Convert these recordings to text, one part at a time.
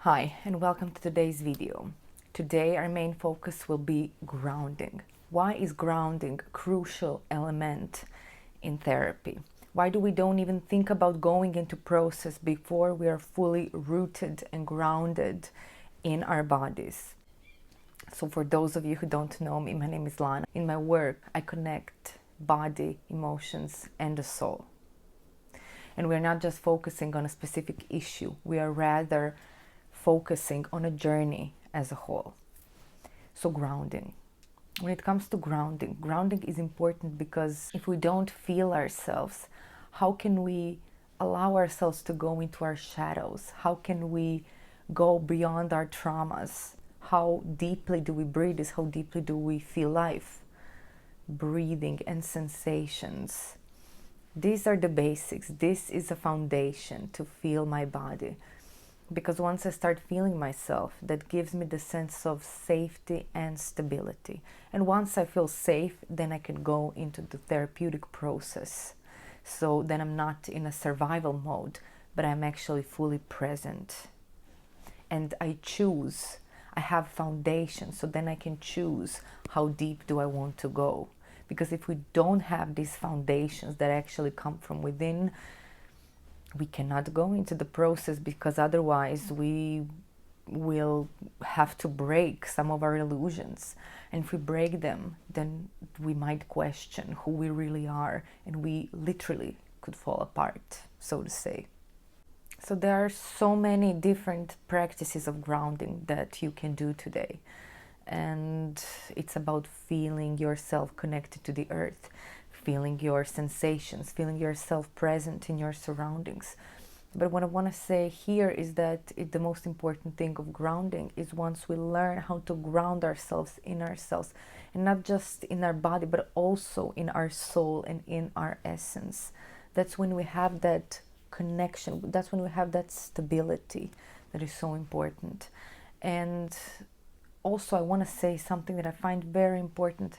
Hi, and welcome to today's video. Today our main focus will be grounding. Why is grounding a crucial element in therapy? Why do we don't even think about going into process before we are fully rooted and grounded in our bodies? So for those of you who don't know me, my name is Lana. In my work, I connect body, emotions, and the soul. And we're not just focusing on a specific issue. We are rather focusing on a journey as a whole. So grounding. When it comes to grounding, grounding is important because if we don't feel ourselves, how can we allow ourselves to go into our shadows? How can we go beyond our traumas? How deeply do we breathe? How deeply do we feel life? Breathing and sensations. These are the basics. This is a foundation to feel my body. Because once I start feeling myself, that gives me the sense of safety and stability. And once I feel safe, then I can go into the therapeutic process. So then I'm not in a survival mode, but I'm actually fully present. And I choose, I have foundation, so then I can choose how deep do I want to go. Because if we don't have these foundations that actually come from within, we cannot go into the process, because otherwise we will have to break some of our illusions. And if we break them, then we might question who we really are, and we literally could fall apart, so to say. So there are so many different practices of grounding that you can do today. And it's about feeling yourself connected to the earth, feeling your sensations, feeling yourself present in your surroundings. But what I want to say here is that the most important thing of grounding is once we learn how to ground ourselves in ourselves, and not just in our body, but also in our soul and in our essence. That's when we have that connection. That's when we have that stability that is so important. And also I want to say something that I find very important.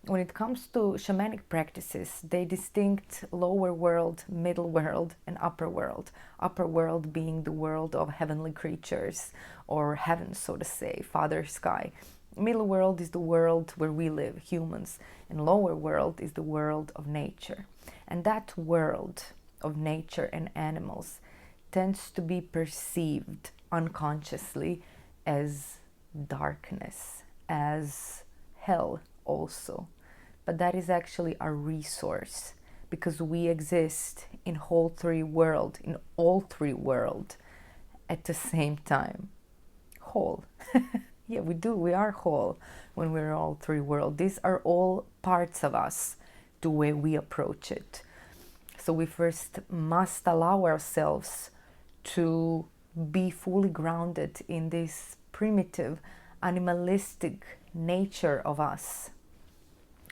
When it comes to shamanic practices, they distinct lower world, middle world, and upper world. Upper world being the world of heavenly creatures, or heaven, so to say, Father Sky. Middle world is the world where we live, humans, and lower world is the world of nature. And that world of nature and animals tends to be perceived unconsciously as darkness, as hell also. But that is actually our resource, because we exist in all three worlds at the same time. Whole. Yeah, we do. We are whole when we're all three worlds. These are all parts of us, the way we approach it. So we first must allow ourselves to be fully grounded in this primitive, animalistic nature of us.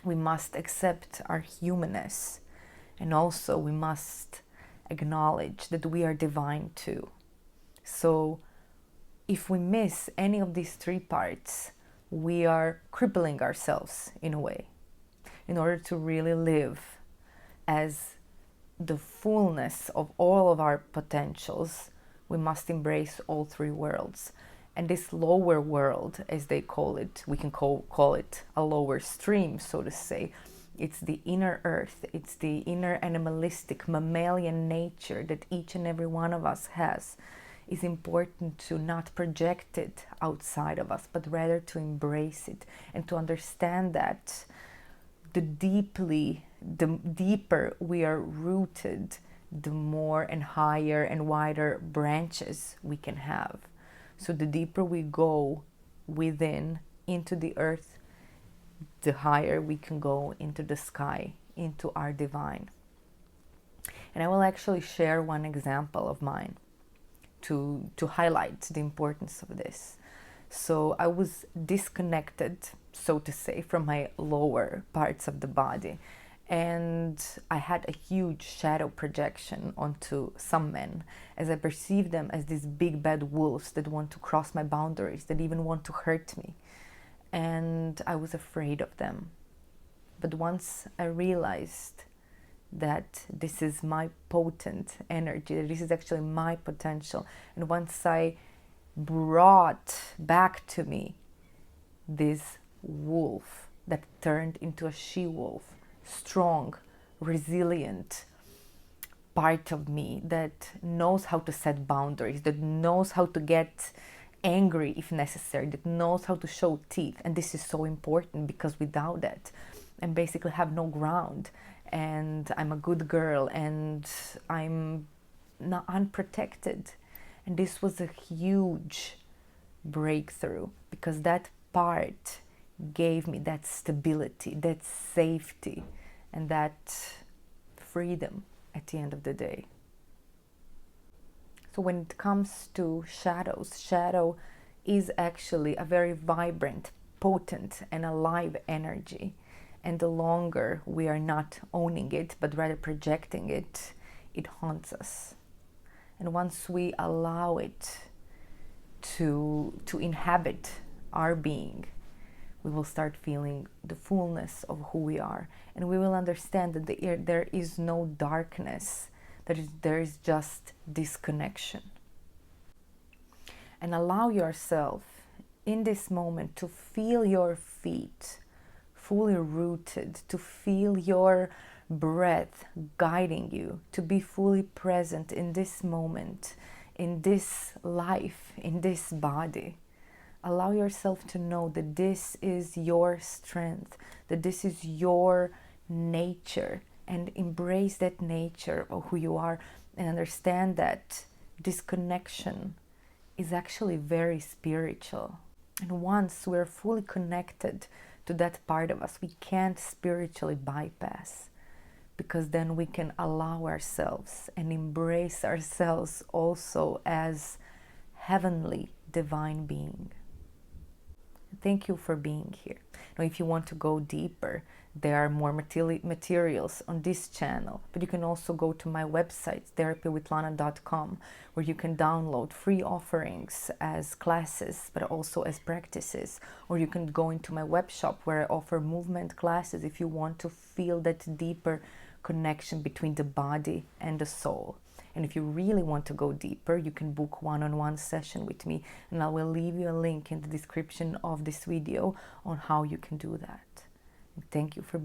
We must accept our humanness, and also we must acknowledge that we are divine too. So if we miss any of these three parts, we are crippling ourselves in a way. In order to really live as the fullness of all of our potentials, we must embrace all three worlds. And this lower world, as they call it, we can call it a lower stream, so to say. It's the inner earth, it's the inner animalistic, mammalian nature that each and every one of us has. It's important to not project it outside of us, but rather to embrace it and to understand that the deeper we are rooted, the more and higher and wider branches we can have. So the deeper we go within into the earth, the higher we can go into the sky, into our divine. And I will actually share one example of mine to highlight the importance of this. So I was disconnected, so to say, from my lower parts of the body. And I had a huge shadow projection onto some men, as I perceived them as these big bad wolves that want to cross my boundaries, that even want to hurt me. And I was afraid of them. But once I realized that this is my potent energy, that this is actually my potential, and once I brought back to me this wolf that turned into a she-wolf, strong, resilient part of me that knows how to set boundaries, that knows how to get angry if necessary, that knows how to show teeth. And this is so important, because without that, I basically have no ground, and I'm a good girl, and I'm not unprotected. And this was a huge breakthrough, because that part gave me that stability, that safety, and that freedom at the end of the day. So when it comes to shadows, shadow is actually a very vibrant, potent, and alive energy. And the longer we are not owning it, but rather projecting it, it haunts us. And once we allow it to inhabit our being, we will start feeling the fullness of who we are. And we will understand that there is no darkness, there is just disconnection. And allow yourself in this moment to feel your feet fully rooted, to feel your breath guiding you, to be fully present in this moment, in this life, in this body. Allow yourself to know that this is your strength, that this is your nature, and embrace that nature of who you are, and understand that disconnection is actually very spiritual. And once we're fully connected to that part of us, we can't spiritually bypass, because then we can allow ourselves and embrace ourselves also as heavenly divine being. Thank you for being here. Now, if you want to go deeper, there are more materials on this channel, but you can also go to my website, therapywithlana.com, where you can download free offerings as classes, but also as practices. Or you can go into my web shop, where I offer movement classes if you want to feel that deeper connection between the body and the soul. And if you really want to go deeper, you can book one-on-one session with me, and I will leave you a link in the description of this video on how you can do that. Thank you for being